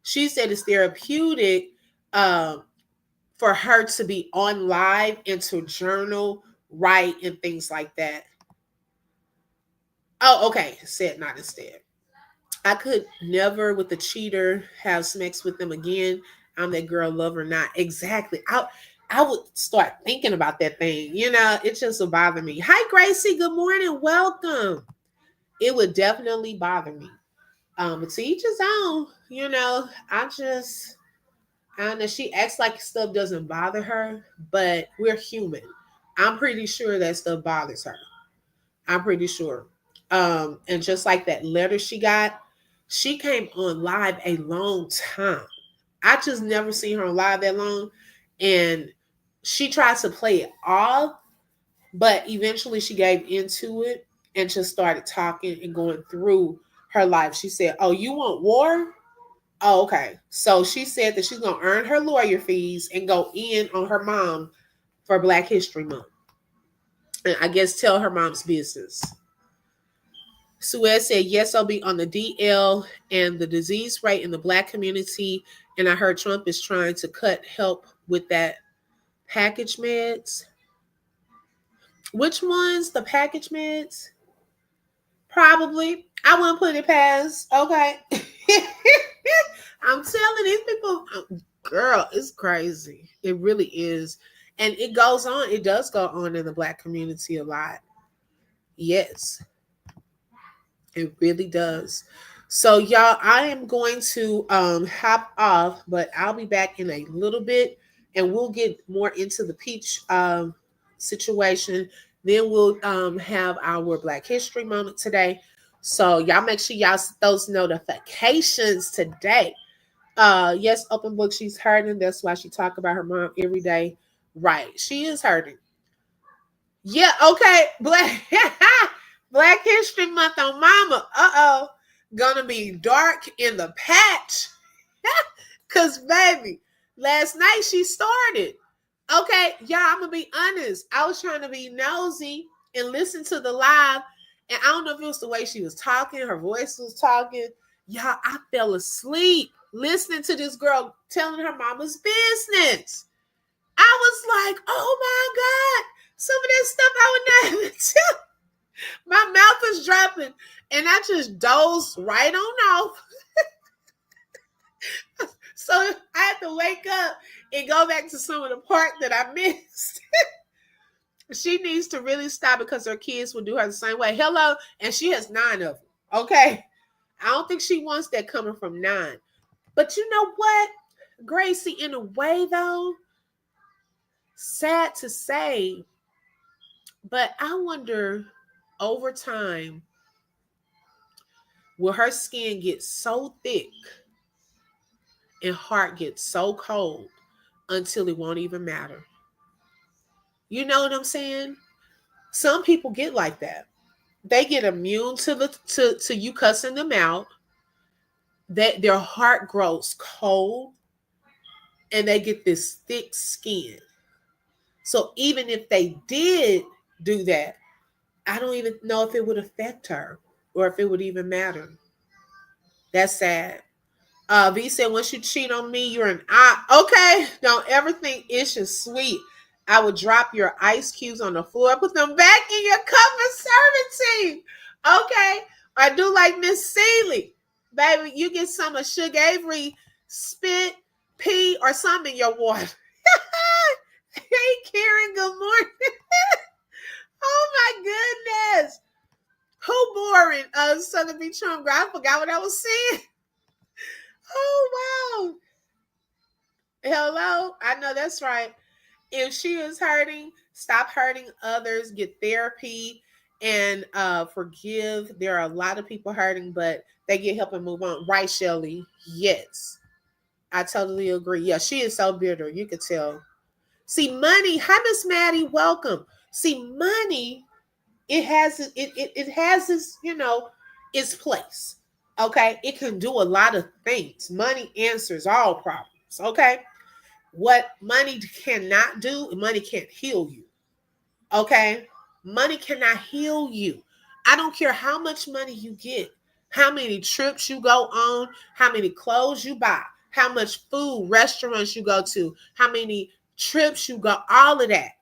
She said it's therapeutic for her to be on live and to journal, write, and things like that. Oh, okay. Said not instead. I could never with the cheater have sex with them again. I'm that girl, love or not. Exactly. I would start thinking about that thing. You know, it just would bother me. Hi, Gracie. Good morning. Welcome. It would definitely bother me. But to each his own, you know, I don't know. She acts like stuff doesn't bother her, but we're human. I'm pretty sure that stuff bothers her. I'm pretty sure. And just like that letter she got, she came on live a long time. I just never seen her on live that long. And she tried to play it off, but eventually she gave into it and just started talking and going through her life. She said, oh, you want war? Oh, okay. So she said that she's going to earn her lawyer fees and go in on her mom for Black History Month. And I guess tell her mom's business. Suez said, yes, I'll be on the DL and the disease rate in the Black community. And I heard Trump is trying to cut help with that package meds. Which ones? The package meds? Probably. I wouldn't put it past. Okay. I'm telling these people, girl, it's crazy. It really is. And it goes on. It does go on in the Black community a lot. Yes. It really does. So y'all, I am going to hop off, but I'll be back in a little bit and we'll get more into the peach situation. Then we'll have our Black History moment today. So y'all make sure y'all set those notifications today. Yes, open book, she's hurting. That's why she talk about her mom every day. Right. She is hurting. Yeah, okay. Black History Month on Mama. Uh-oh. Gonna be dark in the patch. Cause baby, last night she started. Okay, y'all, I'm gonna be honest. I was trying to be nosy and listen to the live. And I don't know if it was the way she was talking, her voice was talking. Y'all, I fell asleep listening to this girl telling her mama's business. I was like, oh my God, some of that stuff I would not even tell. My mouth is dropping and I just dozed right on off. So I had to wake up and go back to some of the part that I missed. She needs to really stop because her kids will do her the same way. Hello. And she has 9 of them. Okay. I don't think she wants that coming from 9. But you know what, Gracie, in a way though, sad to say, but I wonder over time, will her skin get so thick and heart get so cold until it won't even matter? You know what I'm saying? Some people get like that. They get immune to you cussing them out. That their heart grows cold and they get this thick skin. So even if they did do that, I don't even know if it would affect her or if it would even matter. That's sad. V said, once you cheat on me, you're an okay. Don't ever think Ish is sweet. I would drop your ice cubes on the floor, put them back in your cup and serve it. Okay. I do like Miss Seeley. Baby, you get some of Sugar Avery spit, pee, or something in your water. Hey, Karen, good morning. Oh my goodness. Who boring? Southern Beach Home Girl. I forgot what I was saying. Oh wow. Hello. I know that's right. If she is hurting, stop hurting others, get therapy, and forgive. There are a lot of people hurting, but they get help and move on. Right, Shelly? Yes. I totally agree. Yeah, she is so bitter. You could tell. See, money. Hi, Miss Maddie. Welcome. See, money. It has this, its place. Okay, it can do a lot of things. Money answers all problems. Okay, what money cannot do, money can't heal you. Okay, money cannot heal you. I don't care how much money you get, how many trips you go on, how many clothes you buy, how much food, restaurants you go to, how many trips you go, all of that.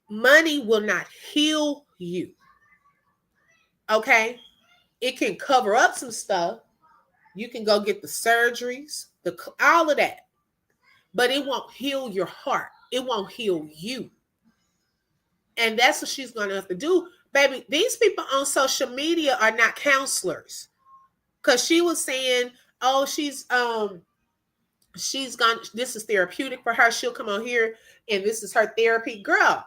Money will not heal you. Okay, it can cover up some stuff. You can go get the surgeries, all of that, but it won't heal your heart. It won't heal you. And that's what she's going to have to do. Baby, these people on social media are not counselors. Because she was saying, oh, she's gone, this is therapeutic for her. She'll come on here and this is her therapy. Girl,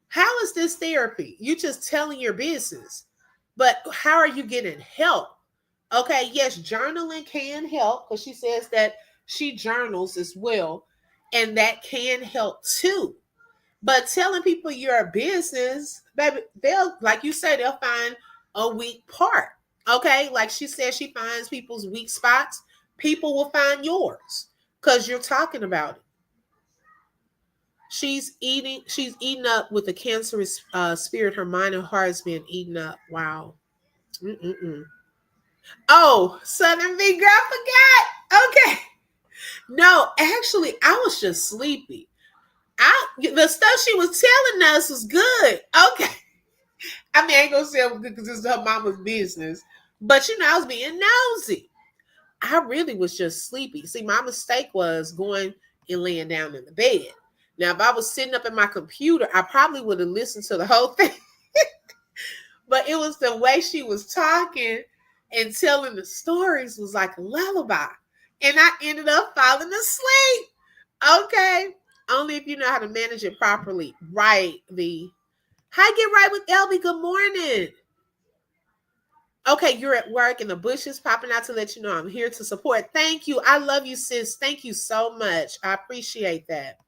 how is this therapy? You just telling your business. But how are you getting help? Okay, yes, journaling can help because she says that she journals as well. And that can help too. But telling people you're a business, baby, they'll, like you say, they'll find a weak part. Okay, like she said, she finds people's weak spots. People will find yours because you're talking about it. She's eating up with a cancerous spirit. Her mind and heart has been eaten up. Wow. Mm-mm-mm. Oh, Southern V girl, forgot. Okay. No, actually, I was just sleepy. The stuff she was telling us was good. Okay. I mean, I ain't gonna say it was good because it's her mama's business. But I was being nosy. I really was just sleepy. See, my mistake was going and laying down in the bed. Now, if I was sitting up at my computer, I probably would have listened to the whole thing. But it was the way she was talking and telling the stories was like a lullaby. And I ended up falling asleep. Okay. Only if you know how to manage it properly. Right, V. Hi, Get Right with Elby. Good morning. Okay, you're at work and the bush is popping out to let you know I'm here to support. Thank you. I love you, sis. Thank you so much. I appreciate that.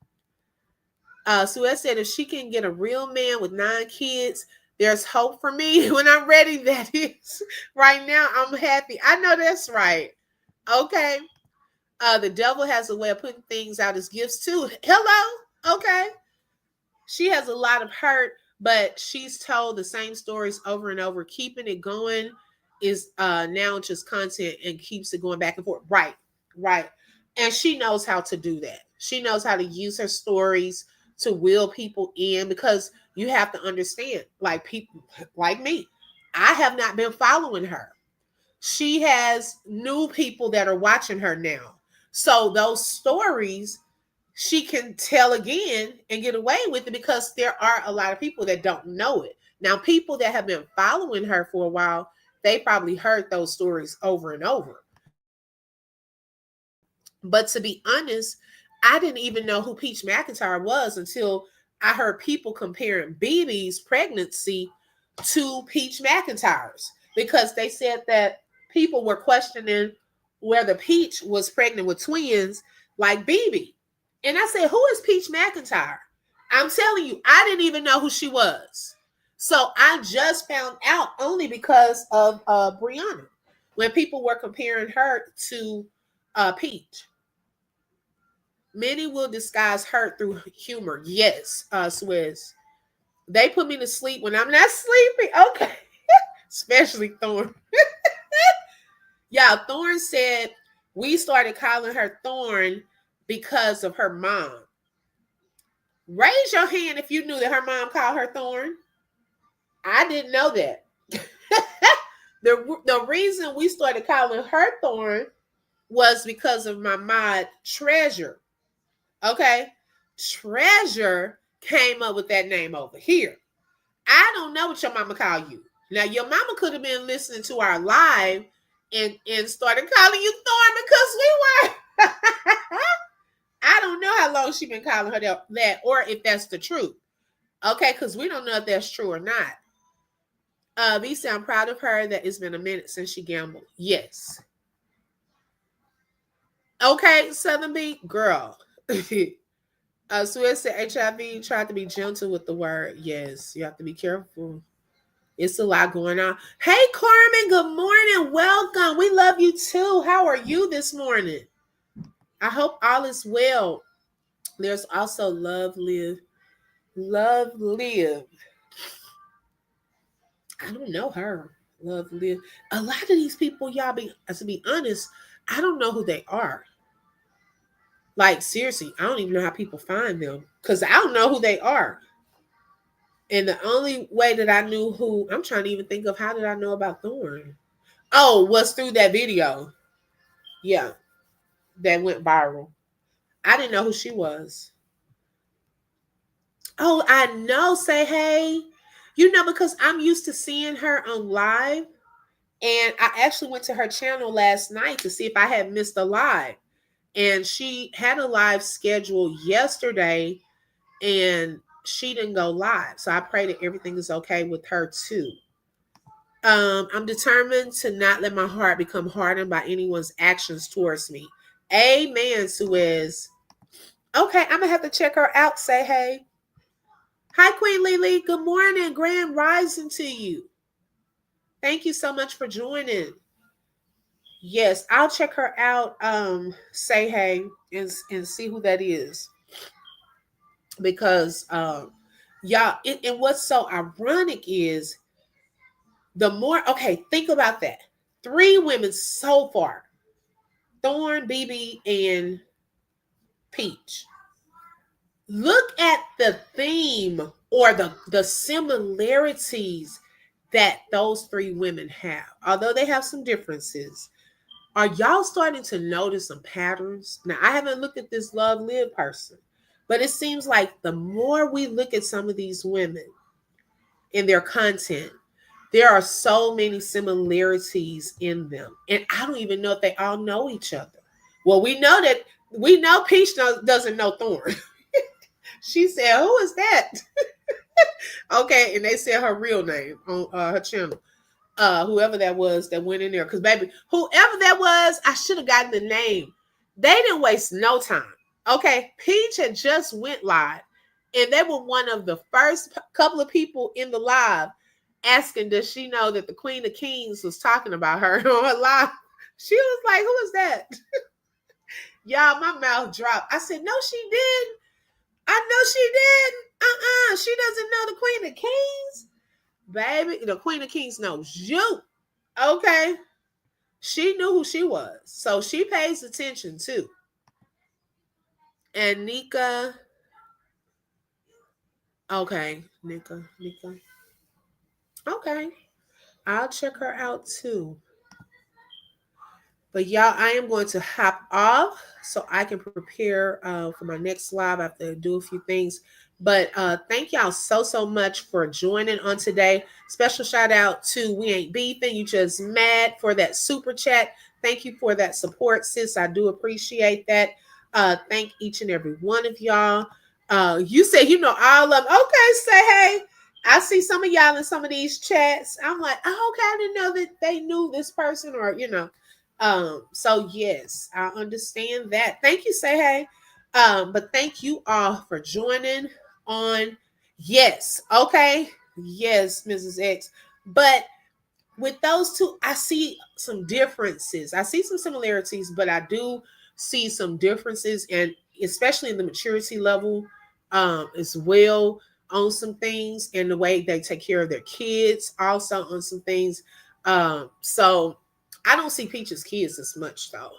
Suez said if she can get a real man with 9 kids, there's hope for me when I'm ready. That is. Right now, I'm happy. I know that's right. Okay. The devil has a way of putting things out as gifts too. Hello. Okay. She has a lot of hurt, but she's told the same stories over and over. Keeping it going is now just content and keeps it going back and forth. Right. And she knows how to do that. She knows how to use her stories to wheel people in because you have to understand, like people like me, I have not been following her. She has new people that are watching her now. So those stories she can tell again and get away with it because there are a lot of people that don't know it. Now, people that have been following her for a while, they probably heard those stories over and over. But to be honest, I didn't even know who Peach McIntyre was until I heard people comparing BB's pregnancy to Peach McIntyre's because they said that people were questioning whether Peach was pregnant with twins like BB. And I said, who is Peach McIntyre? I'm telling you, I didn't even know who she was. So I just found out only because of Brianna when people were comparing her to Peach. Many will disguise hurt through humor. Yes, Swizz. They put me to sleep when I'm not sleeping. Okay. Especially Thorn. Yeah, Thorn said we started calling her Thorn because of her mom. Raise your hand if you knew that her mom called her Thorn. I didn't know that. The reason we started calling her Thorn was because of my mod Treasure. Okay. Treasure came up with that name over here. I don't know what your mama called you. Now, your mama could have been listening to our live and started calling you Thorn because we were. I don't know how long she been calling her that or if that's the truth. Okay, because we don't know if that's true or not. Visa, I'm proud of her that it's been a minute since she gambled. Yes. Okay, Southern Beat, girl. Suez said HIV tried to be gentle with the word. Yes, you have to be careful. It's a lot going on. Hey, Carmen, good morning. Welcome. We love you too. How are you this morning? I hope all is well. There's also Love Live. Love Live. I don't know her. Love Live. A lot of these people, y'all, to be honest, I don't know who they are. Like, seriously, I don't even know how people find them because I don't know who they are. And the only way that I knew who, I'm trying to even think of how did I know about Thorn? Oh, was through that video. Yeah, that went viral. I didn't know who she was. Oh, I know. Say hey. You know, because I'm used to seeing her on live. And I actually went to her channel last night to see if I had missed a live. And she had a live schedule yesterday and she didn't go live. So I pray that everything is okay with her too. I'm determined to not let my heart become hardened by anyone's actions towards me. Amen, Suez. Okay, I'm gonna have to check her out. Say hey. Hi, Queen Lily. Good morning. Grand rising to you. Thank you so much for joining. Yes, I'll check her out. Say hey and see who that is. Because y'all, and what's so ironic is the more, okay, think about that. 3 women so far. Thorn, BB, and Peach. Look at the theme or the similarities that those 3 women have. Although they have some differences, are y'all starting to notice some patterns? Now, I haven't looked at this Love Live person, but it seems like the more we look at some of these women in their content, there are so many similarities in them. And I don't even know if they all know each other. Well, we know Peach doesn't know Thorn. She said, who is that? Okay, and they said her real name on her channel. Whoever that was that went in there. Because, baby, whoever that was, I should have gotten the name. They didn't waste no time. Okay, Peach had just went live. And they were one of the first couple of people in the live asking, does she know that the Queen of Kings was talking about her on her live? She was like, who is that? Y'all, my mouth dropped. I said, no, she didn't. I know she didn't. She doesn't know the Queen of Kings. Baby, the Queen of Kings knows you. Okay. She knew who she was. So she pays attention too. And Nika. Okay. Nika. Okay. I'll check her out too. But y'all, I am going to hop off so I can prepare for my next live. I have to do a few things. But thank y'all so much for joining on today. Special shout out to We Ain't Beefing. You just mad for that super chat. Thank you for that support, sis. I do appreciate that. Thank each and every one of y'all. You said you know all of them. Okay, say hey. I see some of y'all in some of these chats. I'm like, oh, okay, I didn't know that they knew this person or, you know. So yes, I understand that. Thank you, say hey. But thank you all for joining on. Yes, okay. Yes, Mrs. X. But with those two, I see some differences. I see some similarities, but I do see some differences, and especially in the maturity level, as well on some things, and the way they take care of their kids, also on some things. So I don't see Peach's kids as much though.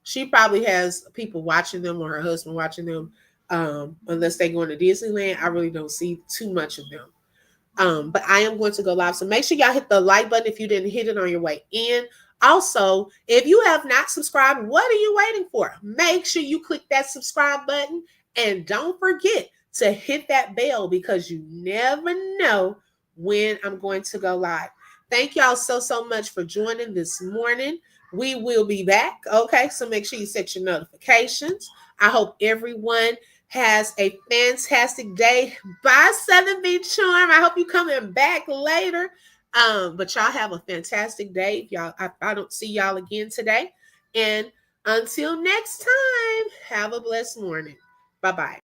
She probably has people watching them or her husband watching them. Unless they go into Disneyland, I really don't see too much of them. But I am going to go live. So make sure y'all hit the like button if you didn't hit it on your way in. Also, if you have not subscribed, what are you waiting for? Make sure you click that subscribe button and don't forget to hit that bell because you never know when I'm going to go live. Thank y'all so much for joining this morning. We will be back. Okay, so make sure you set your notifications. I hope everyone has a fantastic day. Bye, Southern Beach Charm. I hope you coming back later. But y'all have a fantastic day. Y'all, I don't see y'all again today. And until next time, have a blessed morning. Bye-bye.